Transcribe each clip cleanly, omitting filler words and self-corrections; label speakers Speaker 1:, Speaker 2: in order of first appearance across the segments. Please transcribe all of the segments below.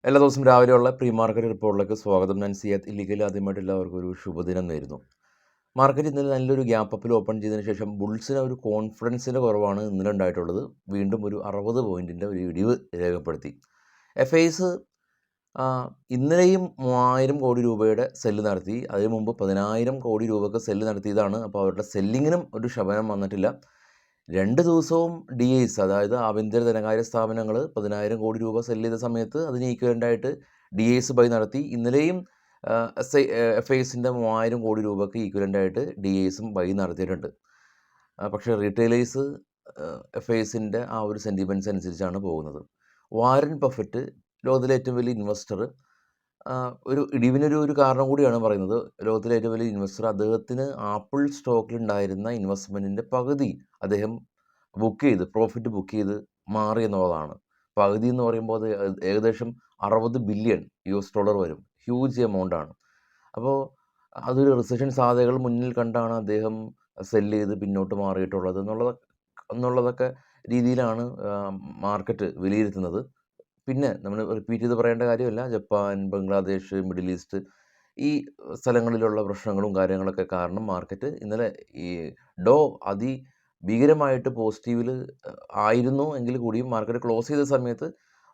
Speaker 1: എല്ലാ ദിവസവും രാവിലെയുള്ള പ്രീ മാർക്കറ്റ് റിപ്പോർട്ടിലേക്ക് സ്വാഗതം. ഞാൻ സിയാദ് ഇല്ലിക്കൽ. ആദ്യമായിട്ട് എല്ലാവർക്കും ഒരു ശുഭദിനം നേരുന്നു. മാർക്കറ്റ് ഇന്നലെ നല്ലൊരു ഗ്യാപ്പ് അപ്പിൽ ഓപ്പൺ ചെയ്തതിന് ശേഷം ബുൾസിന് ഒരു കോൺഫിഡൻസിൻ്റെ കുറവാണ് ഇന്നലെ ഉണ്ടായിട്ടുള്ളത്. വീണ്ടും ഒരു 60 പോയിൻറ്റിൻ്റെ ഒരു ഇടിവ് രേഖപ്പെടുത്തി. എഫ് ഐസ് ഇന്നലെയും 3000 കോടി രൂപയുടെ സെല്ല് നടത്തി. അതിനു മുമ്പ് 10,000 കോടി രൂപയ്ക്ക് സെല്ല് നടത്തിയതാണ്. അപ്പോൾ അവരുടെ സെല്ലിങ്ങിനും ഒരു ശമനം വന്നിട്ടില്ല. 2 ദിവസവും ഡി ഐസ്, അതായത് ആഭ്യന്തര ധനകാര്യ സ്ഥാപനങ്ങൾ 10,000 കോടി രൂപ സെല്ല് ചെയ്ത സമയത്ത് അതിന് ഈക്വലൻ്റായിട്ട് ഡി ഐസ് ബൈ നടത്തി. ഇന്നലെയും എഫ് ഐസിൻ്റെ 3000 കോടി രൂപയ്ക്ക് ഈക്വലൻ്റായിട്ട് ഡി ഐസും ബൈ നടത്തിയിട്ടുണ്ട്. പക്ഷേ റീറ്റെയിലേഴ്സ് എഫ് ഐസിൻ്റെ ആ ഒരു സെൻറ്റിമെൻറ്റ്സ് അനുസരിച്ചാണ് പോകുന്നത്. വാരൻ ബഫറ്റ്, ലോകത്തിലെ ഏറ്റവും വലിയ ഇൻവെസ്റ്റർ, ഒരു ഇടിവിനൊരു കാരണം കൂടിയാണ് പറയുന്നത്. ലോകത്തിലെ ഏറ്റവും വലിയ ഇൻവെസ്റ്റർ, അദ്ദേഹത്തിന് ആപ്പിൾ സ്റ്റോക്കിലുണ്ടായിരുന്ന ഇൻവെസ്റ്റ്മെൻറ്റിൻ്റെ പകുതി അദ്ദേഹം പ്രോഫിറ്റ് ബുക്ക് ചെയ്ത് മാറി എന്നുള്ളതാണ്. പകുതി എന്ന് പറയുമ്പോൾ അത് ഏകദേശം $60 ബില്യൺ വരും. ഹ്യൂജ് എമൗണ്ടാണ്. അപ്പോൾ അതൊരു റിസഷൻ സാധ്യതകൾ മുന്നിൽ കണ്ടാണ് അദ്ദേഹം സെല്ല് ചെയ്ത് പിന്നോട്ട് മാറിയിട്ടുള്ളത് എന്നുള്ളതൊക്കെ രീതിയിലാണ് മാർക്കറ്റ് വിലയിരുത്തുന്നത്. പിന്നെ നമ്മൾ റിപ്പീറ്റ് ചെയ്ത് പറയേണ്ട കാര്യമല്ല, ജപ്പാൻ, ബംഗ്ലാദേശ്, മിഡിൽ ഈസ്റ്റ് ഈ സ്ഥലങ്ങളിലുള്ള പ്രശ്നങ്ങളും കാര്യങ്ങളൊക്കെ കാരണം മാർക്കറ്റ് ഇന്നലെ ഈ ഡോ ഭീകരമായിട്ട് പോസിറ്റീവിൽ ആയിരുന്നു എങ്കിൽ കൂടിയും മാർക്കറ്റ് ക്ലോസ് ചെയ്ത സമയത്ത്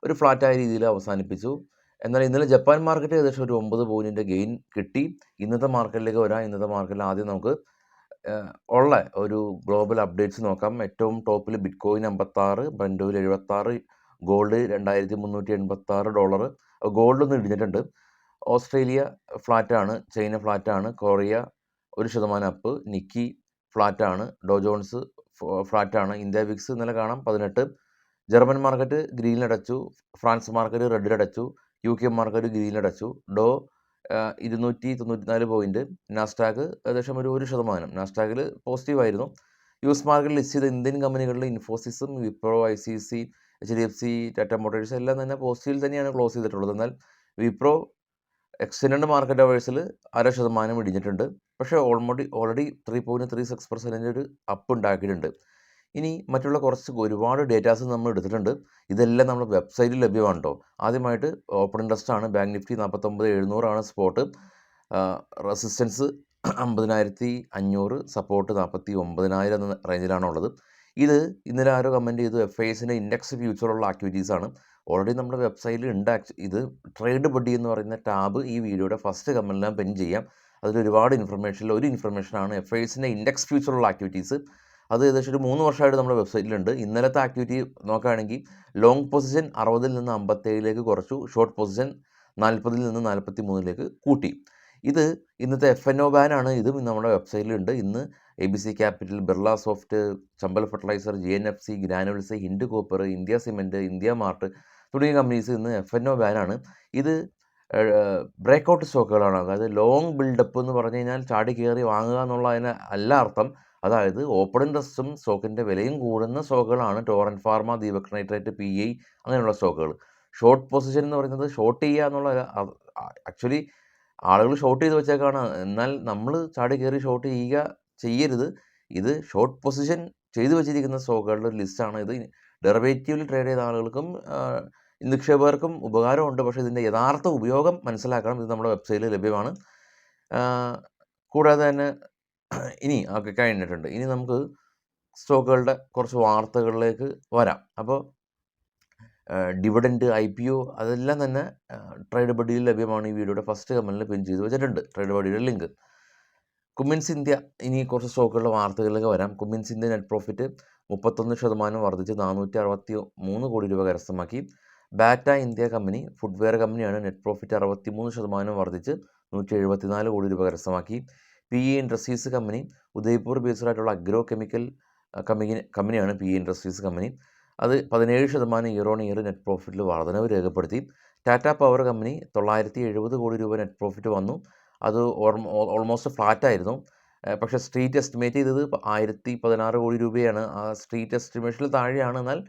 Speaker 1: ഒരു ഫ്ലാറ്റായ രീതിയിൽ അവസാനിപ്പിച്ചു. എന്നാൽ ഇന്നലെ ജപ്പാൻ മാർക്കറ്റ് ഏകദേശം ഒരു 9 പോയിൻറ്റിൻ്റെ ഗെയിൻ കിട്ടി. ഇന്നത്തെ മാർക്കറ്റിലേക്ക് വരാം. ഇന്നത്തെ മാർക്കറ്റിൽ ആദ്യം നമുക്ക് ഉള്ള ഒരു ഗ്ലോബൽ അപ്ഡേറ്റ്സ് നോക്കാം. ഏറ്റവും ടോപ്പിൽ ബിറ്റ്കോയിൻ 56, ബ്രന്റ് ഓയിൽ 76, ഗോൾഡ് $2,386. ഗോൾഡൊന്നും ഇടിഞ്ഞിട്ടുണ്ട്. ഓസ്ട്രേലിയ ഫ്ലാറ്റാണ്, ചൈന ഫ്ലാറ്റാണ്, കൊറിയ 1% അപ്പ്, നിക്കി ഫ്ലാറ്റാണ്, ഡോ ജോൺസ് ഫ്ലാറ്റാണ്. ഇന്ത്യ വിക്സ് ഇന്നലെ കാണാം 18. ജർമ്മൻ മാർക്കറ്റ് ഗ്രീനിലടച്ചു, ഫ്രാൻസ് മാർക്കറ്റ് റെഡിലടച്ചു, UK മാർക്കറ്റ് ഗ്രീനിലടച്ചു. ഡോ 294 പോയിൻറ്റ്, നാസ്ഡാക്ക് ഏകദേശം ഒരു 1%. നാസ്ഡാക്കിൽ പോസിറ്റീവായിരുന്നു. US മാർക്കറ്റിൽ ലിസ്റ്റ് ചെയ്ത ഇന്ത്യൻ കമ്പനികളിൽ ഇൻഫോസിസും, Wipro, ICC, HDFC, Tata motors എല്ലാം തന്നെ പോസിറ്റീവിൽ തന്നെയാണ് ക്ലോസ് ചെയ്തിട്ടുള്ളത്. എന്നാൽ വിപ്രോ എക്സ്റ്റൻഡ് മാർക്കറ്റ് അവേഴ്സിൽ 0.5% ഇടിഞ്ഞിട്ടുണ്ട്. പക്ഷേ ഓൾറെഡി 3.36% ഒരു അപ്പ് ഉണ്ടാക്കിയിട്ടുണ്ട്. ഇനി മറ്റുള്ള ഒരുപാട് ഡേറ്റാസ് നമ്മൾ എടുത്തിട്ടുണ്ട്. ഇതെല്ലാം നമ്മുടെ വെബ്സൈറ്റിൽ ലഭ്യമാണ് കേട്ടോ. ആദ്യമായിട്ട് ഓപ്പൺ ഇൻട്രസ്റ്റ് ആണ്. Bank Nifty 49,700 spot. Resistance 50,500, support 49,000 എന്ന റേഞ്ചിലാണുള്ളത്. ഇത് ഇന്നലെ ആരോ കമൻറ്റ് ചെയ്തു, എഫ് ഐസിൻ്റെ ഇൻഡെക്സ് ഫ്യൂച്ചറുള്ള ആക്ടിവിറ്റീസാണ്. ഓൾറെഡി നമ്മുടെ വെബ്സൈറ്റിൽ ഉണ്ട്. ഇത് ട്രേഡ് ബഡി എന്ന് പറയുന്ന ടാബ് ഈ വീഡിയോയുടെ ഫസ്റ്റ് കമൻറ്റിൽ പിൻ ചെയ്യാം. അതിൽ ഒരുപാട് ഒരു ഇൻഫർമേഷനാണ് എഫ് ഐസിൻ്റെ ഇൻഡെക്സ് ഫ്യൂച്ചറുള്ള ആക്ടിവിറ്റീസ്. അത് ഏകദേശം ഒരു 3 വർഷമായിട്ട് നമ്മുടെ വെബ്സൈറ്റിലുണ്ട്. ഇന്നലത്തെ ആക്ടിവിറ്റി നോക്കുകയാണെങ്കിൽ ലോങ് പൊസിഷൻ 60 നിന്ന് 57 കുറച്ചു, ഷോർട്ട് പൊസിഷൻ 40 നിന്ന് 43 കൂട്ടി. ഇത് ഇന്നത്തെ FNO ബാനാണ്. ഇതും നമ്മുടെ വെബ്സൈറ്റിലുണ്ട്. ഇന്ന് ABC capital, Birla soft, Chambal fertiliser, GNFC, granules, hint copper, India cement, India mart തുടങ്ങിയ കമ്പനീസ് ഇന്ന് FNO ബാനാണ്. ഇത് ബ്രേക്കൗട്ട് സ്റ്റോക്കുകളാണ്. അതായത് ലോങ് ബിൽഡപ്പ് എന്ന് പറഞ്ഞു കഴിഞ്ഞാൽ ചാടി കയറി വാങ്ങുക എന്നുള്ളതിന് അല്ല അർത്ഥം. അതായത് ഓപ്പൺ ഇൻട്രസ്റ്റും സ്റ്റോക്കിൻ്റെ വിലയും കൂടുന്ന സ്റ്റോക്കുകളാണ് Torrent pharma, Deepak nitrite, PI അങ്ങനെയുള്ള സ്റ്റോക്കുകൾ. ഷോർട്ട് പൊസിഷൻ എന്ന് പറയുന്നത് ഷോർട്ട് ചെയ്യുക എന്നുള്ള ആക്ച്വലി ആളുകൾ ഷോർട്ട് ചെയ്ത് വെച്ചേക്കാണ്. എന്നാൽ നമ്മൾ ചാടി കയറി ഷോർട്ട് ചെയ്യരുത്. ഇത് ഷോർട്ട് പൊസിഷൻ ചെയ്തു വെച്ചിരിക്കുന്ന സ്റ്റോക്കുകളുടെ ഒരു ലിസ്റ്റാണ്. ഇത് ഡെറിവേറ്റീവിൽ ട്രേഡ് ചെയ്ത ആളുകൾക്കും നിക്ഷേപകർക്കും ഉപകാരമുണ്ട്. പക്ഷേ ഇതിൻ്റെ യഥാർത്ഥ ഉപയോഗം മനസ്സിലാക്കണം. ഇത് നമ്മുടെ വെബ്സൈറ്റിൽ ലഭ്യമാണ്. കൂടാതെ തന്നെ ഇനി ഒക്കെ കഴിഞ്ഞിട്ടുണ്ട്. ഇനി നമുക്ക് സ്റ്റോക്കുകളുടെ കുറച്ച് വാർത്തകളിലേക്ക് വരാം. അപ്പോൾ ഡിവിഡൻഡ്, IPO അതെല്ലാം തന്നെ ട്രേഡ് ബഡിയിൽ ലഭ്യമാണ്. ഈ വീഡിയോയുടെ ഫസ്റ്റ് കമൻറ്റിൽ പിൻ ചെയ്ത് വെച്ചിട്ടുണ്ട് ട്രേഡ് ബഡിയുടെ ലിങ്ക്. കുമിൻസ് ഇന്ത്യ, ഇനി കുറച്ച് സ്റ്റോക്കുകളുടെ വാർത്തകളിലേക്ക് വരാം. കുമിൻസ് ഇന്ത്യ നെറ്റ് പ്രോഫിറ്റ് 31% വർദ്ധിച്ച് 463 കോടി രൂപ കരസ്ഥമാക്കി. ബാറ്റ ഇന്ത്യ കമ്പനി, ഫുഡ്വെയർ കമ്പനിയാണ്, നെറ്റ് പ്രോഫിറ്റ് 63% വർദ്ധിച്ച് 174 കോടി രൂപ കരസ്ഥമാക്കി. PE ഇൻഡസ്ട്രീസ് കമ്പനി, ഉദയ്പൂർ ബേസ്ഡായിട്ടുള്ള അഗ്രോ കെമിക്കൽ കമ്പനിയാണ് PE ഇൻഡസ്ട്രീസ് കമ്പനി. അത് 17% ഇയർ ഓൺ ഇയർ നെറ്റ് പ്രോഫിറ്റിൽ വർധനവ് രേഖപ്പെടുത്തി. ടാറ്റ പവർ കമ്പനി 970 കോടി രൂപ നെറ്റ് പ്രോഫിറ്റ് വന്നു. അത് ഓൾമോസ്റ്റ് ഫ്ലാറ്റായിരുന്നു. പക്ഷേ സ്ട്രീറ്റ് എസ്റ്റിമേറ്റ് ചെയ്തത് 1016 കോടി രൂപയാണ്. ആ സ്ട്രീറ്റ് എസ്റ്റിമേഷനിൽ താഴെയാണ്. എന്നാൽ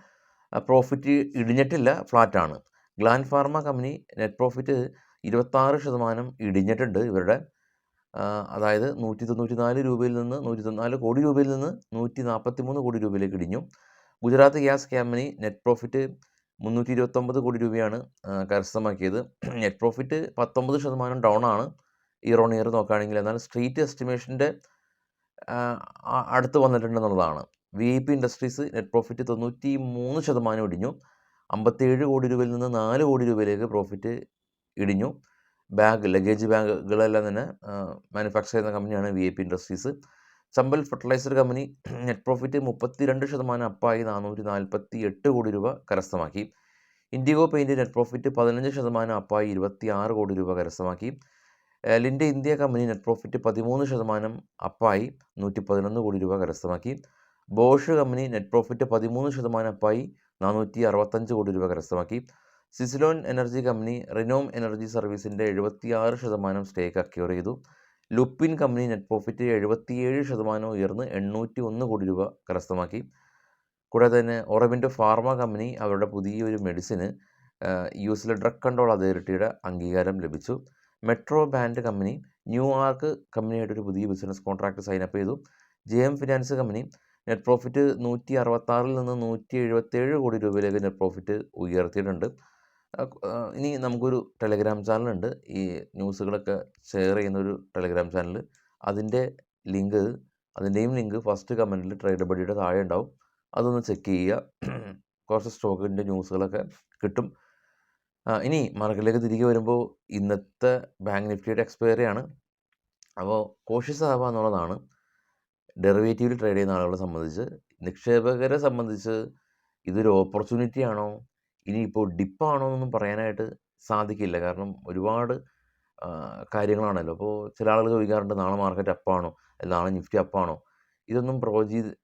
Speaker 1: പ്രോഫിറ്റ് ഇടിഞ്ഞിട്ടില്ല, ഫ്ലാറ്റാണ്. ഗ്ലാൻ ഫാർമ കമ്പനി നെറ്റ് പ്രോഫിറ്റ് 26% ഇടിഞ്ഞിട്ടുണ്ട് ഇവരുടെ. അതായത് 194 രൂപയിൽ നിന്ന് 194 കോടി രൂപയിൽ നിന്ന് 143 കോടി രൂപയിലേക്ക് ഇടിഞ്ഞു. Gujarat gas company net profit 329 കോടി രൂപയാണ് കരസ്ഥമാക്കിയത്. നെറ്റ് പ്രോഫിറ്റ് 19% ഡൗൺ ആണ് ഇയർ ഓൺ ഇയർ നോക്കുകയാണെങ്കിൽ. എന്നാൽ സ്ട്രീറ്റ് എസ്റ്റിമേഷൻ്റെ അടുത്ത് വന്നിട്ടുണ്ടെന്നുള്ളതാണ്. VIP ഇൻഡസ്ട്രീസ് നെറ്റ് പ്രോഫിറ്റ് 93% ഇടിഞ്ഞു. 57 കോടി രൂപയിൽ നിന്ന് 4 കോടി രൂപയിലേക്ക് പ്രോഫിറ്റ് ഇടിഞ്ഞു. ലഗേജ് ബാഗുകളെല്ലാം തന്നെ മാനുഫാക്ചർ ചെയ്യുന്ന കമ്പനിയാണ് VIP industries. Chambal fertiliser company net profit 32% അപ്പായി 448 കോടി രൂപ കരസ്ഥമാക്കി. ഇൻഡിഗോ പെയിൻറ്റ് നെറ്റ് പ്രോഫിറ്റ് 15% അപ്പായി 26 കോടി രൂപ കരസ്ഥമാക്കി. Linde India company net profit 13% അപ്പായി 111 കോടി രൂപ കരസ്ഥമാക്കി. ബോഷ് കമ്പനി നെറ്റ് പ്രോഫിറ്റ് 13% അപ്പായി 465 കോടി രൂപ കരസ്ഥമാക്കി. സിസിലോൺ എനർജി കമ്പനി റിനോം എനർജി സർവീസിൻ്റെ 76% സ്റ്റേക്ക് അക്വയർ ചെയ്തു. ലുപ്പിൻ കമ്പനി നെറ്റ് പ്രോഫിറ്റ് 77% ഉയർന്ന് 801 കോടി രൂപ കരസ്ഥമാക്കി. കൂടാതെ തന്നെ ഒറബിൻഡോ ഫാർമ കമ്പനി അവരുടെ പുതിയൊരു മെഡിസിന് US ഡ്രഗ് കൺട്രോൾ അതോറിറ്റിയുടെ അംഗീകാരം ലഭിച്ചു. മെട്രോ ബാൻഡ് കമ്പനി ന്യൂ ആർക്ക് കമ്പനിയായിട്ടൊരു പുതിയ ബിസിനസ് കോൺട്രാക്ട് സൈനപ്പ് ചെയ്തു. JM finance company net profit 166 നിന്ന് 177 കോടി രൂപയിലേക്ക് നെറ്റ് പ്രോഫിറ്റ് ഉയർത്തിയിട്ടുണ്ട്. ഇനി നമുക്കൊരു ടെലഗ്രാം ചാനലുണ്ട്, ഈ ന്യൂസുകളൊക്കെ ഷെയർ ചെയ്യുന്നൊരു ടെലഗ്രാം ചാനൽ. അതിൻ്റെയും ലിങ്ക് ഫസ്റ്റ് കമൻറ്റിൽ ട്രേഡ് ബഡിയുടെ താഴെ ഉണ്ടാവും. അതൊന്ന് ചെക്ക് ചെയ്യുക. കുറച്ച് സ്റ്റോക്കിൻ്റെ ന്യൂസുകളൊക്കെ കിട്ടും. ഇനി മാർക്കറ്റിലേക്ക് തിരികെ വരുമ്പോൾ ഇന്നത്തെ ബാങ്ക് നിഫ്റ്റിയുടെ എക്സ്പയറി ആണ്. അപ്പോൾ കോഷ്യസ് ആവുക എന്നുള്ളതാണ് ഡെറിവേറ്റീവിൽ ട്രേഡ് ചെയ്യുന്ന ആളുകളെ സംബന്ധിച്ച്. നിക്ഷേപകരെ സംബന്ധിച്ച് ഇതൊരു ഓപ്പർച്യൂണിറ്റി ആണോ ഇനിയിപ്പോൾ ഡിപ്പാണോ എന്നൊന്നും പറയാനായിട്ട് സാധിക്കില്ല. കാരണം ഒരുപാട് കാര്യങ്ങളാണല്ലോ. അപ്പോൾ ചില ആളുകൾ ചോദിക്കാറുണ്ട്, നാളെ മാർക്കറ്റ് അപ്പാണോ, അല്ലെങ്കിൽ നാളെ നിഫ്റ്റി അപ്പാണോ. ഇതൊന്നും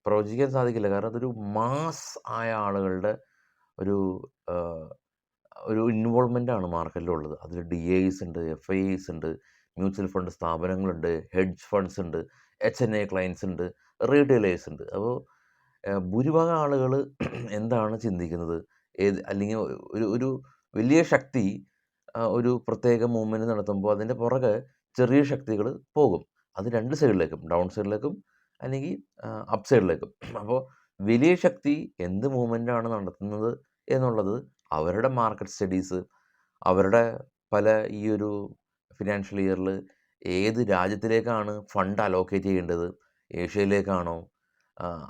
Speaker 1: പ്രവചിക്കാൻ സാധിക്കില്ല. കാരണം അതൊരു മാസ് ആയ ആളുകളുടെ ഒരു ഇൻവോൾവ്മെൻ്റ് ആണ് മാർക്കറ്റിലുള്ളത്. അതിൽ DIs ഉണ്ട്, FIIs ഉണ്ട്, മ്യൂച്വൽ ഫണ്ട് സ്ഥാപനങ്ങളുണ്ട്, ഹെഡ്ജ് ഫണ്ട്സ് ഉണ്ട്, HNI ക്ലയൻസ് ഉണ്ട്, റീറ്റെയിലേഴ്സ് ഉണ്ട്. അപ്പോൾ ഭൂരിഭാഗം ആളുകൾ എന്താണ് ചിന്തിക്കുന്നത്, അല്ലെങ്കിൽ ഒരു വലിയ ശക്തി ഒരു പ്രത്യേക മൂവ്മെൻറ്റ് നടത്തുമ്പോൾ അതിൻ്റെ പുറകെ ചെറിയ ശക്തികൾ പോകും. അത് രണ്ട് സൈഡിലേക്കും, ഡൗൺ സൈഡിലേക്കും അല്ലെങ്കിൽ അപ്പ് സൈഡിലേക്കും. അപ്പോൾ വലിയ ശക്തി എന്ത് മൂവ്മെൻറ്റാണ് നടത്തുന്നത് എന്നുള്ളത് അവരുടെ മാർക്കറ്റ് സ്റ്റഡീസ്, അവരുടെ ഈ ഒരു ഫിനാൻഷ്യൽ ഇയറിൽ ഏത് രാജ്യത്തിലേക്കാണ് ഫണ്ട് അലോക്കേറ്റ് ചെയ്യേണ്ടത്, ഏഷ്യയിലേക്കാണോ,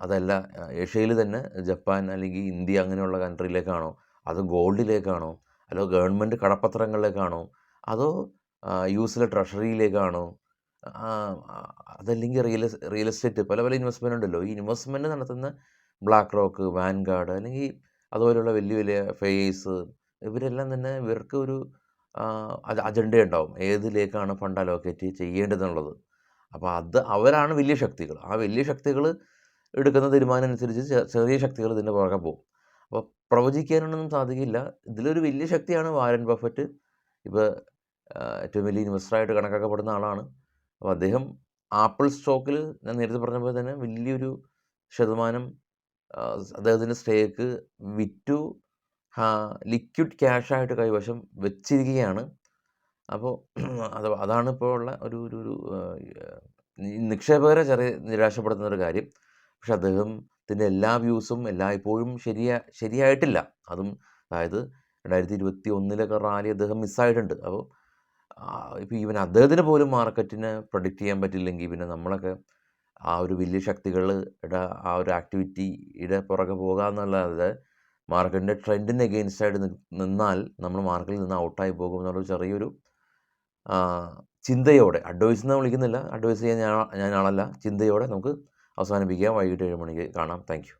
Speaker 1: അതല്ല ഏഷ്യയിൽ തന്നെ ജപ്പാൻ അല്ലെങ്കിൽ ഇന്ത്യ അങ്ങനെയുള്ള കൺട്രിയിലേക്കാണോ, അതോ ഗോൾഡിലേക്കാണോ, അതോ ഗവൺമെൻറ് കടപ്പത്രങ്ങളിലേക്കാണോ, അതോ US ട്രഷറിയിലേക്കാണോ, അതല്ലെങ്കിൽ റിയൽ എസ്റ്റേറ്റ്, പല ഇൻവെസ്റ്റ്മെൻ്റ് ഉണ്ടല്ലോ. ഈ ഇൻവെസ്റ്റ്മെൻറ്റ് നടത്തുന്ന ബ്ലാക്ക് റോക്ക്, വാൻഗാർഡ് അല്ലെങ്കിൽ അതുപോലെയുള്ള വലിയ FIIs, ഇവരെല്ലാം തന്നെ ഇവർക്ക് ഒരു അജണ്ട ഉണ്ടാവും ഏതിലേക്കാണ് ഫണ്ട് അലോക്കേറ്റ് ചെയ്യേണ്ടതെന്നുള്ളത്. അപ്പോൾ അവരാണ് വലിയ ശക്തികൾ. ആ വലിയ ശക്തികൾ എടുക്കുന്ന തീരുമാനം അനുസരിച്ച് ചെറിയ ശക്തികൾ ഇതിൻ്റെ പുറകെ പോകും. അപ്പോൾ പ്രവചിക്കാനൊന്നും സാധിക്കില്ല. ഇതിലൊരു വലിയ ശക്തിയാണ് വാരൻ ബഫറ്റ്. ഇപ്പോൾ ഏറ്റവും വലിയ ഇൻവെസ്റ്ററായിട്ട് കണക്കാക്കപ്പെടുന്ന ആളാണ്. അപ്പോൾ അദ്ദേഹം ആപ്പിൾ സ്റ്റോക്കിൽ ഞാൻ നേരത്തെ പറഞ്ഞ പോലെ തന്നെ വലിയൊരു ശതമാനം അദ്ദേഹത്തിൻ്റെ സ്റ്റേക്ക് വിറ്റു ലിക്വിഡ് ക്യാഷായിട്ട് കൈവശം വെച്ചിരിക്കുകയാണ്. അപ്പോൾ അതാണ് ഇപ്പോൾ ഉള്ള ഒരു നിക്ഷേപകരെ നിരാശപ്പെടുത്തുന്ന ഒരു കാര്യം. പക്ഷെ അദ്ദേഹത്തിൻ്റെ എല്ലാ വ്യൂസും എല്ലായ്പ്പോഴും ശരിയായിട്ടില്ല. അതായത് 2021 റാലി അദ്ദേഹം മിസ്സായിട്ടുണ്ട്. അപ്പോൾ ഇപ്പോൾ ഈവൻ അദ്ദേഹത്തിന് പോലും മാർക്കറ്റിനെ പ്രഡിക്റ്റ് ചെയ്യാൻ പറ്റില്ലെങ്കിൽ പിന്നെ നമ്മളൊക്കെ ആ ഒരു വലിയ ശക്തികളുടെ ആ ഒരു ആക്ടിവിറ്റിയുടെ പുറകെ പോകുക എന്നല്ലാതെ മാർക്കറ്റിൻ്റെ ട്രെൻഡിന് എഗെയിൻസ്റ്റായിട്ട് നിന്നാൽ നമ്മൾ മാർക്കറ്റിൽ നിന്ന് ഔട്ടായി പോകും എന്നുള്ളൊരു ചെറിയൊരു ചിന്തയോടെ, അഡ്വൈസ് എന്ന് വിളിക്കുന്നില്ല, അഡ്വൈസ് ചെയ്യാൻ ഞാൻ ആളല്ല, ചിന്തയോടെ നമുക്ക് അവസാനിപ്പിക്കാം. വൈകിട്ട് 7 മണിക്ക് കാണാം. Thank you.